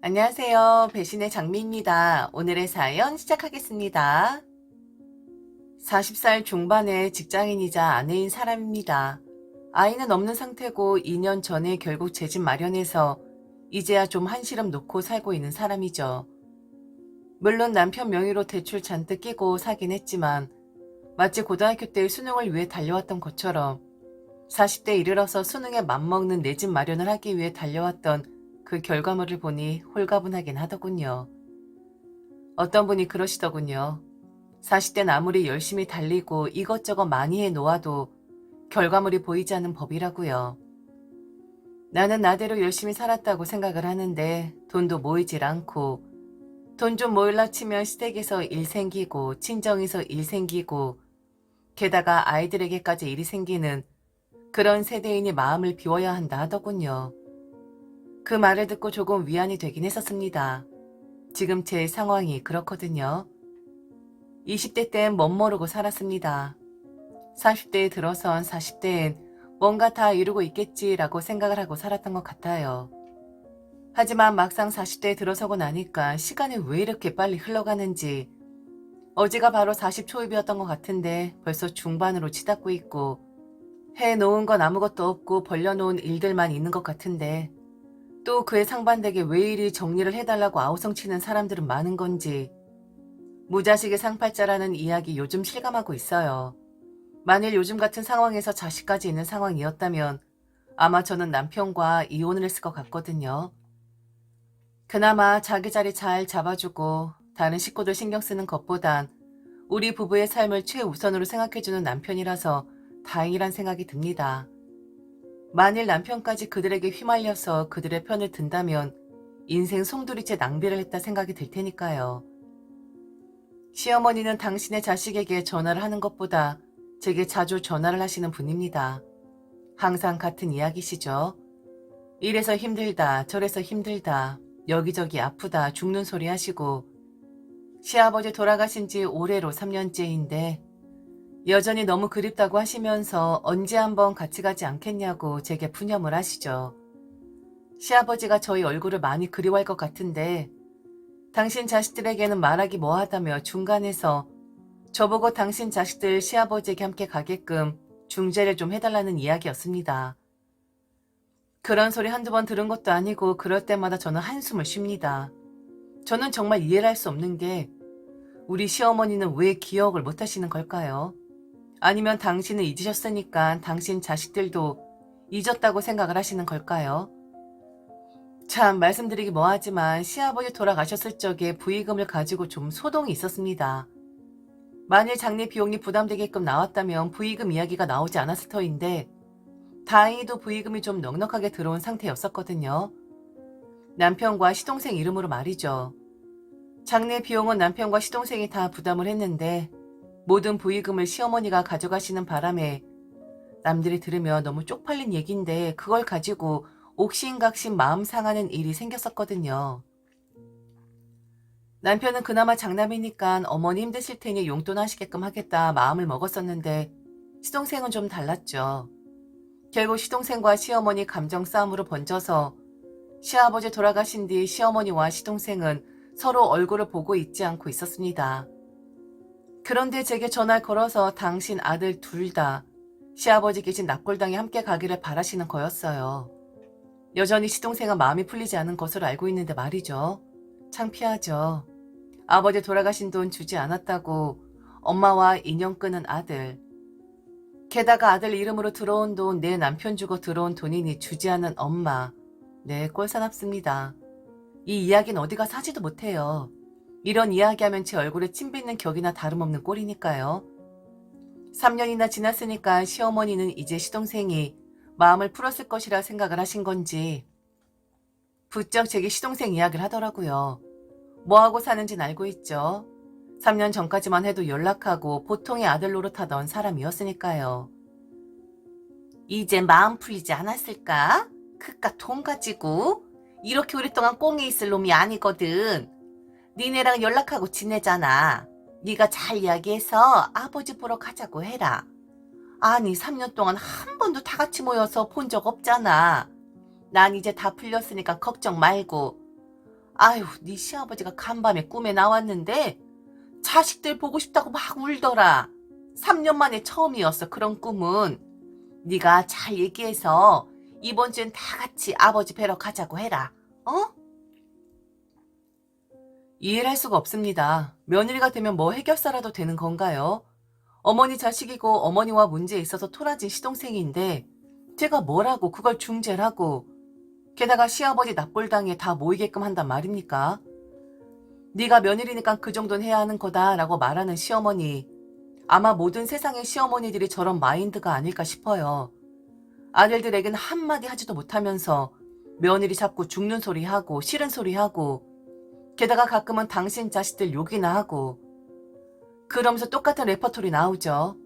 안녕하세요. 배신의 장미입니다. 오늘의 사연 시작하겠습니다. 40살 중반의 직장인이자 아내인 사람입니다. 아이는 없는 상태고 2년 전에 결국 제 집 마련해서 이제야 좀 한시름 놓고 살고 있는 사람이죠. 물론 남편 명의로 대출 잔뜩 끼고 사긴 했지만 마치 고등학교 때 수능을 위해 달려왔던 것처럼 40대에 이르러서 수능에 맘먹는 내 집 마련을 하기 위해 달려왔던 그 결과물을 보니 홀가분하긴 하더군요. 어떤 분이 그러시더군요. 40대는 아무리 열심히 달리고 이것저것 많이 해 놓아도 결과물이 보이지 않는 법이라고요. 나는 나대로 열심히 살았다고 생각을 하는데 돈도 모이질 않고 돈 좀 모일라 치면 시댁에서 일 생기고 친정에서 일 생기고 게다가 아이들에게까지 일이 생기는 그런 세대인이 마음을 비워야 한다 하더군요. 그 말을 듣고 조금 위안이 되긴 했었습니다. 지금 제 상황이 그렇거든요. 20대 땐 멋모르고 살았습니다. 40대에 들어선 40대엔 뭔가 다 이루고 있겠지라고 생각을 하고 살았던 것 같아요. 하지만 막상 40대에 들어서고 나니까 시간이 왜 이렇게 빨리 흘러가는지 어제가 바로 40 초입이었던 것 같은데 벌써 중반으로 치닫고 있고 해놓은 건 아무것도 없고 벌려놓은 일들만 있는 것 같은데 또 그에 상반되게 왜 이리 정리를 해달라고 아우성치는 사람들은 많은 건지 무자식의 상팔자라는 이야기 요즘 실감하고 있어요. 만일 요즘 같은 상황에서 자식까지 있는 상황이었다면 아마 저는 남편과 이혼을 했을 것 같거든요. 그나마 자기 자리 잘 잡아주고 다른 식구들 신경 쓰는 것보단 우리 부부의 삶을 최우선으로 생각해주는 남편이라서 다행이란 생각이 듭니다. 만일 남편까지 그들에게 휘말려서 그들의 편을 든다면 인생 송두리째 낭비를 했다 생각이 들 테니까요. 시어머니는 당신의 자식에게 전화를 하는 것보다 제게 자주 전화를 하시는 분입니다. 항상 같은 이야기시죠. 이래서 힘들다, 저래서 힘들다, 여기저기 아프다, 죽는 소리 하시고 시아버지 돌아가신 지 올해로 3년째인데 여전히 너무 그립다고 하시면서 언제 한번 같이 가지 않겠냐고 제게 푸념을 하시죠. 시아버지가 저희 얼굴을 많이 그리워할 것 같은데 당신 자식들에게는 말하기 뭐하다며 중간에서 저보고 당신 자식들 시아버지에게 함께 가게끔 중재를 좀 해달라는 이야기였습니다. 그런 소리 한두 번 들은 것도 아니고 그럴 때마다 저는 한숨을 쉽니다. 저는 정말 이해를 할 수 없는 게 우리 시어머니는 왜 기억을 못 하시는 걸까요? 아니면 당신은 잊으셨으니까 당신 자식들도 잊었다고 생각을 하시는 걸까요? 참 말씀드리기 뭐하지만 시아버지 돌아가셨을 적에 부의금을 가지고 좀 소동이 있었습니다. 만일 장례 비용이 부담되게끔 나왔다면 부의금 이야기가 나오지 않았을 터인데 다행히도 부의금이 좀 넉넉하게 들어온 상태였었거든요. 남편과 시동생 이름으로 말이죠. 장례 비용은 남편과 시동생이 다 부담을 했는데 모든 부의금을 시어머니가 가져가시는 바람에 남들이 들으면 너무 쪽팔린 얘기인데 그걸 가지고 옥신각신 마음 상하는 일이 생겼었거든요. 남편은 그나마 장남이니까 어머니 힘드실 테니 용돈 하시게끔 하겠다 마음을 먹었었는데 시동생은 좀 달랐죠. 결국 시동생과 시어머니 감정 싸움으로 번져서 시아버지 돌아가신 뒤 시어머니와 시동생은 서로 얼굴을 보고 있지 않고 있었습니다. 그런데 제게 전화를 걸어서 당신 아들 둘 다 시아버지 계신 납골당에 함께 가기를 바라시는 거였어요. 여전히 시동생은 마음이 풀리지 않은 것으로 알고 있는데 말이죠. 창피하죠. 아버지 돌아가신 돈 주지 않았다고 엄마와 인연 끊은 아들. 게다가 아들 이름으로 들어온 돈 내 남편 주고 들어온 돈이니 주지 않은 엄마. 네, 꼴사납습니다. 이 이야기는 어디가 사지도 못해요. 이런 이야기하면 제 얼굴에 침 뱉는 격이나 다름없는 꼴이니까요. 3년이나 지났으니까 시어머니는 이제 시동생이 마음을 풀었을 것이라 생각을 하신 건지 부쩍 제게 시동생 이야기를 하더라고요. 뭐하고 사는지는 알고 있죠. 3년 전까지만 해도 연락하고 보통의 아들 노릇하던 사람이었으니까요. 이제 마음 풀리지 않았을까? 그깟 돈 가지고 이렇게 오랫동안 꽁에 있을 놈이 아니거든. 니네랑 연락하고 지내잖아. 네가 잘 이야기해서 아버지 보러 가자고 해라. 아니 3년 동안 한 번도 다 같이 모여서 본 적 없잖아. 난 이제 다 풀렸으니까 걱정 말고. 아유, 네 시아버지가 간밤에 꿈에 나왔는데 자식들 보고 싶다고 막 울더라. 3년 만에 처음이었어, 그런 꿈은. 네가 잘 얘기해서 이번 주엔 다 같이 아버지 뵈러 가자고 해라. 어? 이해를 할 수가 없습니다. 며느리가 되면 뭐 해결사라도 되는 건가요? 어머니 자식이고 어머니와 문제에 있어서 토라진 시동생인데 제가 뭐라고 그걸 중재를 하고 게다가 시아버지 납골당에 다 모이게끔 한단 말입니까? 네가 며느리니까 그 정도는 해야 하는 거다라고 말하는 시어머니. 아마 모든 세상의 시어머니들이 저런 마인드가 아닐까 싶어요. 아들들에겐 한마디 하지도 못하면서 며느리 잡고 죽는 소리 하고 싫은 소리 하고 게다가 가끔은 당신 자식들 욕이나 하고 그러면서 똑같은 레퍼토리 나오죠.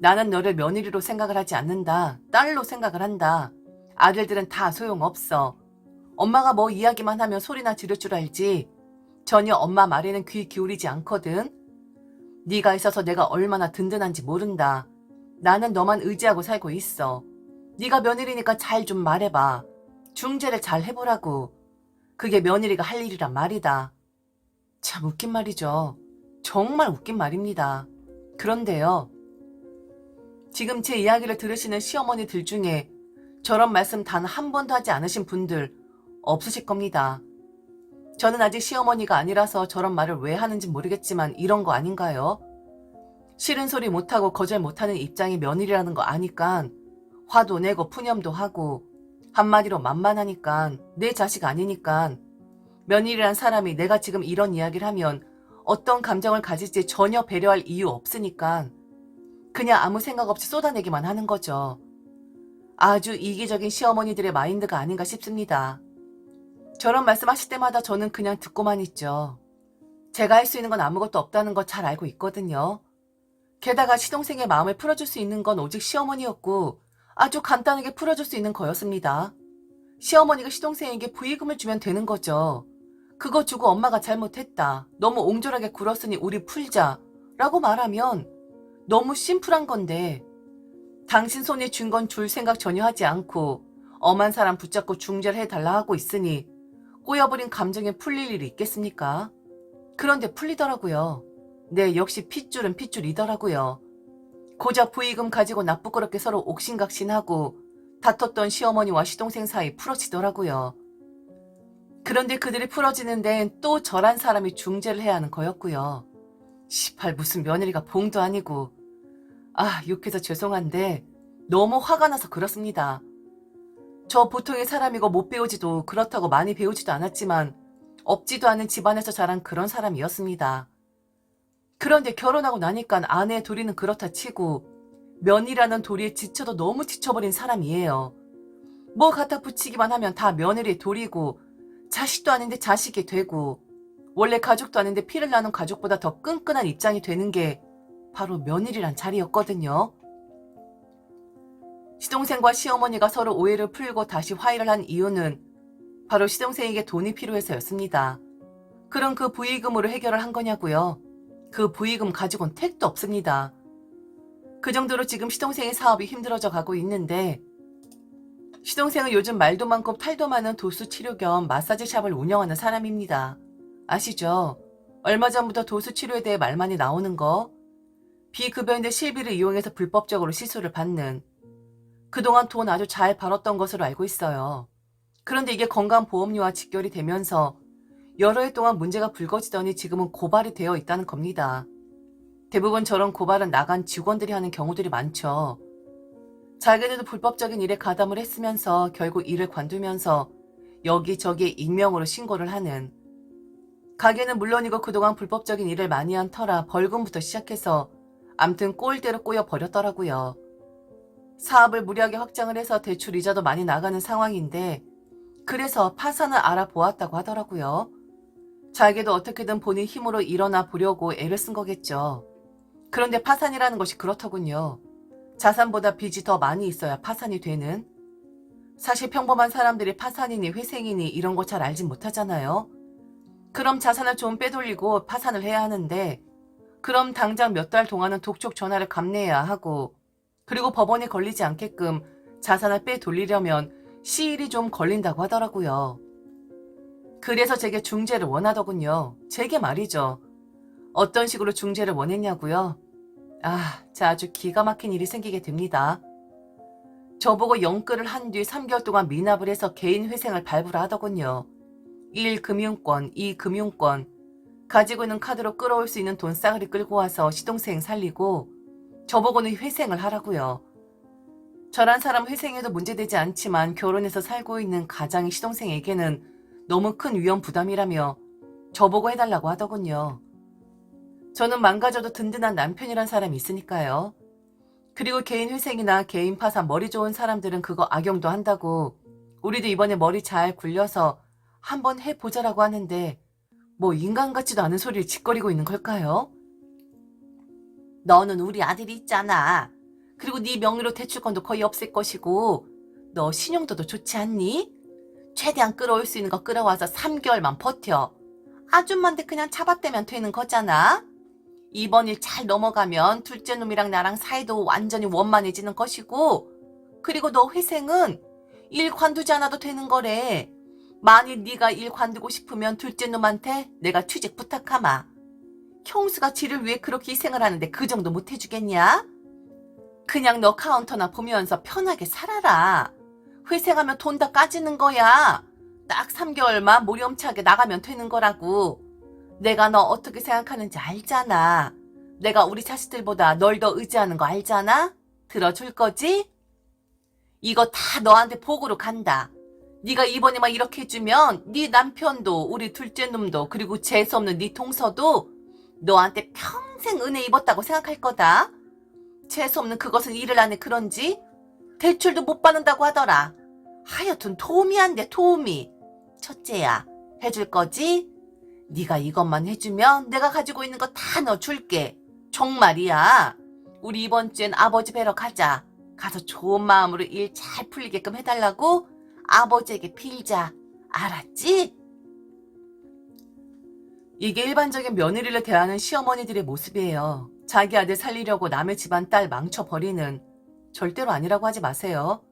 나는 너를 며느리로 생각을 하지 않는다. 딸로 생각을 한다. 아들들은 다 소용없어. 엄마가 뭐 이야기만 하면 소리나 지를 줄 알지. 전혀 엄마 말에는 귀 기울이지 않거든. 네가 있어서 내가 얼마나 든든한지 모른다. 나는 너만 의지하고 살고 있어. 네가 며느리니까 잘 좀 말해봐. 중재를 잘 해보라고. 그게 며느리가 할 일이란 말이다. 참 웃긴 말이죠. 정말 웃긴 말입니다. 그런데요. 지금 제 이야기를 들으시는 시어머니들 중에 저런 말씀 단 한 번도 하지 않으신 분들 없으실 겁니다. 저는 아직 시어머니가 아니라서 저런 말을 왜 하는지 모르겠지만 이런 거 아닌가요? 싫은 소리 못하고 거절 못하는 입장이 며느리라는 거 아니까 화도 내고 푸념도 하고 한마디로 만만하니까 내 자식 아니니까 며느리란 사람이 내가 지금 이런 이야기를 하면 어떤 감정을 가질지 전혀 배려할 이유 없으니까 그냥 아무 생각 없이 쏟아내기만 하는 거죠. 아주 이기적인 시어머니들의 마인드가 아닌가 싶습니다. 저런 말씀하실 때마다 저는 그냥 듣고만 있죠. 제가 할 수 있는 건 아무것도 없다는 거 잘 알고 있거든요. 게다가 시동생의 마음을 풀어줄 수 있는 건 오직 시어머니였고 아주 간단하게 풀어줄 수 있는 거였습니다. 시어머니가 시동생에게 부의금을 주면 되는 거죠. 그거 주고 엄마가 잘못했다. 너무 옹졸하게 굴었으니 우리 풀자. 라고 말하면 너무 심플한 건데 당신 손에 준 건 줄 생각 전혀 하지 않고 엄한 사람 붙잡고 중재를 해달라 하고 있으니 꼬여버린 감정에 풀릴 일이 있겠습니까? 그런데 풀리더라고요. 네, 역시 핏줄은 핏줄이더라고요. 고작 부의금 가지고 나쁘끄럽게 서로 옥신각신하고 다퉜던 시어머니와 시동생 사이 풀어지더라고요. 그런데 그들이 풀어지는 데엔 또 저란 사람이 중재를 해야 하는 거였고요. 시팔 무슨 며느리가 봉도 아니고. 아, 욕해서 죄송한데 너무 화가 나서 그렇습니다. 저 보통의 사람이고 못 배우지도 그렇다고 많이 배우지도 않았지만 없지도 않은 집안에서 자란 그런 사람이었습니다. 그런데 결혼하고 나니까 아내의 도리는 그렇다 치고 며느리라는 도리에 지쳐도 너무 지쳐버린 사람이에요. 뭐 갖다 붙이기만 하면 다 며느리의 도리고 자식도 아닌데 자식이 되고 원래 가족도 아닌데 피를 나눈 가족보다 더 끈끈한 입장이 되는 게 바로 며느리란 자리였거든요. 시동생과 시어머니가 서로 오해를 풀고 다시 화해를 한 이유는 바로 시동생에게 돈이 필요해서였습니다. 그럼 그 부의금으로 해결을 한 거냐고요. 그 부의금 가지고는 택도 없습니다. 그 정도로 지금 시동생의 사업이 힘들어져 가고 있는데 시동생은 요즘 말도 많고 탈도 많은 도수 치료 겸 마사지 샵을 운영하는 사람입니다. 아시죠? 얼마 전부터 도수 치료에 대해 말 많이 나오는 거. 비급여인데 실비를 이용해서 불법적으로 시술을 받는. 그동안 돈 아주 잘 벌었던 것으로 알고 있어요. 그런데 이게 건강보험료와 직결이 되면서 여러 해 동안 문제가 불거지더니 지금은 고발이 되어 있다는 겁니다. 대부분 저런 고발은 나간 직원들이 하는 경우들이 많죠. 자기들도 불법적인 일에 가담을 했으면서 결국 일을 관두면서 여기저기 익명으로 신고를 하는. 가게는 물론이고 그동안 불법적인 일을 많이 한 터라 벌금부터 시작해서 암튼 꼴대로 꼬여버렸더라고요. 사업을 무리하게 확장을 해서 대출 이자도 많이 나가는 상황인데 그래서 파산을 알아보았다고 하더라고요. 자기도 어떻게든 본인 힘으로 일어나 보려고 애를 쓴 거겠죠. 그런데 파산이라는 것이 그렇더군요. 자산보다 빚이 더 많이 있어야 파산이 되는. 사실 평범한 사람들이 파산이니 회생이니 이런 거 잘 알진 못하잖아요. 그럼 자산을 좀 빼돌리고 파산을 해야 하는데 그럼 당장 몇 달 동안은 독촉 전화를 감내해야 하고 그리고 법원에 걸리지 않게끔 자산을 빼돌리려면 시일이 좀 걸린다고 하더라고요. 그래서 제게 중재를 원하더군요. 제게 말이죠. 어떤 식으로 중재를 원했냐고요? 자, 아주 기가 막힌 일이 생기게 됩니다. 저보고 영끌을 한 뒤 3개월 동안 미납을 해서 개인 회생을 발부를 하더군요. 1. 금융권, 2. 금융권. 가지고 있는 카드로 끌어올 수 있는 돈 싸그리 끌고 와서 시동생 살리고 저보고는 회생을 하라고요. 저란 사람 회생해도 문제되지 않지만 결혼해서 살고 있는 가장의 시동생에게는 너무 큰 위험 부담이라며 저보고 해달라고 하더군요. 저는 망가져도 든든한 남편이란 사람이 있으니까요. 그리고 개인 회생이나 개인 파산 머리 좋은 사람들은 그거 악용도 한다고 우리도 이번에 머리 잘 굴려서 한번 해보자라고 하는데 뭐 인간 같지도 않은 소리를 짓거리고 있는 걸까요? 너는 우리 아들이 있잖아. 그리고 네 명의로 대출권도 거의 없을 것이고 너 신용도도 좋지 않니? 최대한 끌어올 수 있는 거 끌어와서 3개월만 버텨. 아줌마한테 그냥 잡아떼면 되는 거잖아. 이번 일 잘 넘어가면 둘째 놈이랑 나랑 사이도 완전히 원만해지는 것이고 그리고 너 회생은 일 관두지 않아도 되는 거래. 만일 네가 일 관두고 싶으면 둘째 놈한테 내가 취직 부탁하마. 형수가 지를 위해 그렇게 희생을 하는데 그 정도 못 해주겠냐? 그냥 너 카운터나 보면서 편하게 살아라. 회생하면 돈 다 까지는 거야. 딱 3개월만 모렴치하게 나가면 되는 거라고. 내가 너 어떻게 생각하는지 알잖아. 내가 우리 자식들보다 널 더 의지하는 거 알잖아? 들어줄 거지? 이거 다 너한테 복으로 간다. 네가 이번에만 이렇게 해주면 네 남편도 우리 둘째 놈도 그리고 재수없는 네 동서도 너한테 평생 은혜 입었다고 생각할 거다. 재수없는 그것은 일을 안 해 그런지 대출도 못 받는다고 하더라. 하여튼 도움이 안 돼 도움이. 첫째야 해줄 거지? 네가 이것만 해주면 내가 가지고 있는 거 다 넣어줄게. 정말이야. 우리 이번 주엔 아버지 뵈러 가자. 가서 좋은 마음으로 일 잘 풀리게끔 해달라고 아버지에게 빌자. 알았지? 이게 일반적인 며느리를 대하는 시어머니들의 모습이에요. 자기 아들 살리려고 남의 집안 딸 망쳐버리는. 절대로 아니라고 하지 마세요.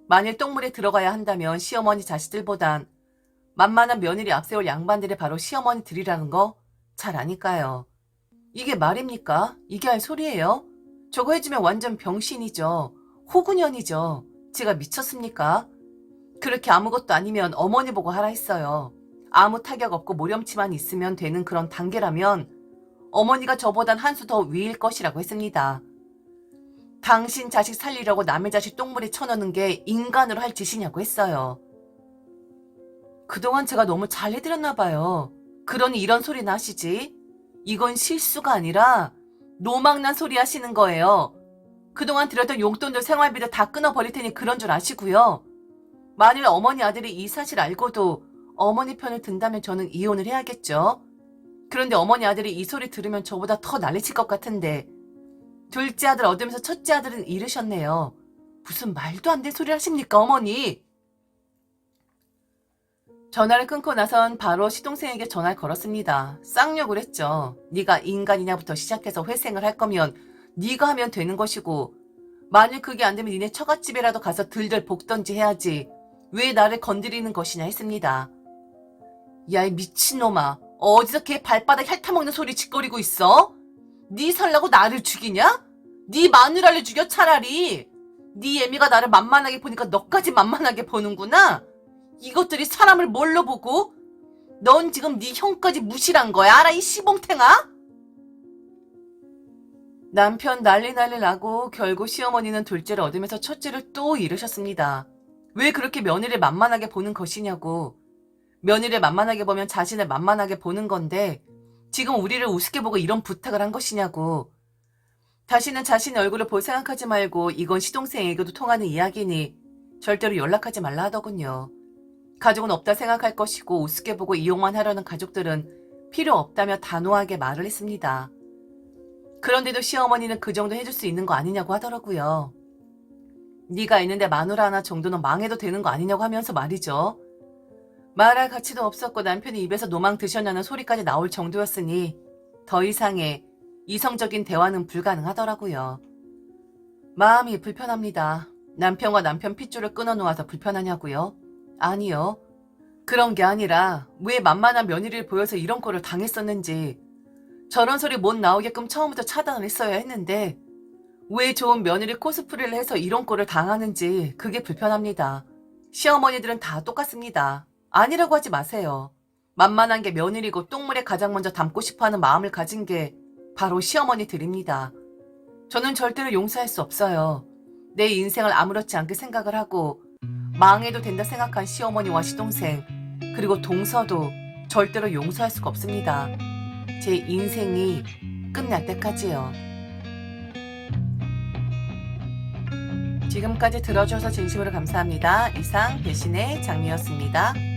만일 똥물에 들어가야 한다면 시어머니 자식들보단 만만한 며느리 앞세울 양반들이 바로 시어머니들이라는 거 잘 아니까요. 이게 말입니까? 이게 할 소리예요? 저거 해주면 완전 병신이죠. 호구년이죠. 제가 미쳤습니까? 그렇게 아무것도 아니면 어머니 보고 하라 했어요. 아무 타격 없고 모렴치만 있으면 되는 그런 단계라면 어머니가 저보단 한 수 더 위일 것이라고 했습니다. 당신 자식 살리려고 남의 자식 똥물에 쳐넣는 게 인간으로 할 짓이냐고 했어요. 그동안 제가 너무 잘해드렸나 봐요. 그러니 이런 소리나 하시지. 이건 실수가 아니라 노망난 소리 하시는 거예요. 그동안 드렸던 용돈들 생활비도 다 끊어버릴 테니 그런 줄 아시고요. 만일 어머니 아들이 이 사실 알고도 어머니 편을 든다면 저는 이혼을 해야겠죠. 그런데 어머니 아들이 이 소리 들으면 저보다 더 난리칠 것 같은데 둘째 아들 얻으면서 첫째 아들은 잃으셨네요. 무슨 말도 안 되는 소리 하십니까 어머니. 전화를 끊고 나선 바로 시동생에게 전화를 걸었습니다. 쌍욕을 했죠. 네가 인간이냐부터 시작해서 회생을 할 거면 네가 하면 되는 것이고 만일 그게 안 되면 니네 처갓집이라도 가서 들들 볶던지 해야지. 왜 나를 건드리는 것이냐 했습니다. 야 이 미친놈아. 어디서 걔 발바닥 핥아먹는 소리 짓거리고 있어? 네 살라고 나를 죽이냐? 네 마누라를 죽여 차라리. 네 애미가 나를 만만하게 보니까 너까지 만만하게 보는구나. 이것들이 사람을 뭘로 보고? 넌 지금 네 형까지 무시한 거야 알아 이 시봉탱아? 남편 난리 나고 결국 시어머니는 둘째를 얻으면서 첫째를 또 잃으셨습니다. 왜 그렇게 며느리를 만만하게 보는 것이냐고. 며느리를 만만하게 보면 자신을 만만하게 보는 건데 지금 우리를 우습게 보고 이런 부탁을 한 것이냐고. 다시는 자신의 얼굴을 볼 생각하지 말고 이건 시동생에게도 통하는 이야기니 절대로 연락하지 말라 하더군요. 가족은 없다 생각할 것이고 우습게 보고 이용만 하려는 가족들은 필요 없다며 단호하게 말을 했습니다. 그런데도 시어머니는 그 정도 해줄 수 있는 거 아니냐고 하더라고요. 네가 있는데 마누라 하나 정도는 망해도 되는 거 아니냐고 하면서 말이죠. 말할 가치도 없었고 남편이 입에서 노망 드셨냐는 소리까지 나올 정도였으니 더 이상의 이성적인 대화는 불가능하더라고요. 마음이 불편합니다. 남편과 남편 핏줄을 끊어놓아서 불편하냐고요? 아니요. 그런 게 아니라 왜 만만한 며느리를 보여서 이런 꼴을 당했었는지 저런 소리 못 나오게끔 처음부터 차단을 했어야 했는데 왜 좋은 며느리 코스프레를 해서 이런 꼴을 당하는지 그게 불편합니다. 시어머니들은 다 똑같습니다. 아니라고 하지 마세요. 만만한 게 며느리고 똥물에 가장 먼저 담고 싶어하는 마음을 가진 게 바로 시어머니들입니다. 저는 절대로 용서할 수 없어요. 내 인생을 아무렇지 않게 생각을 하고 망해도 된다 생각한 시어머니와 시동생 그리고 동서도 절대로 용서할 수가 없습니다. 제 인생이 끝날 때까지요. 지금까지 들어주셔서 진심으로 감사합니다. 이상 배신의 장미였습니다.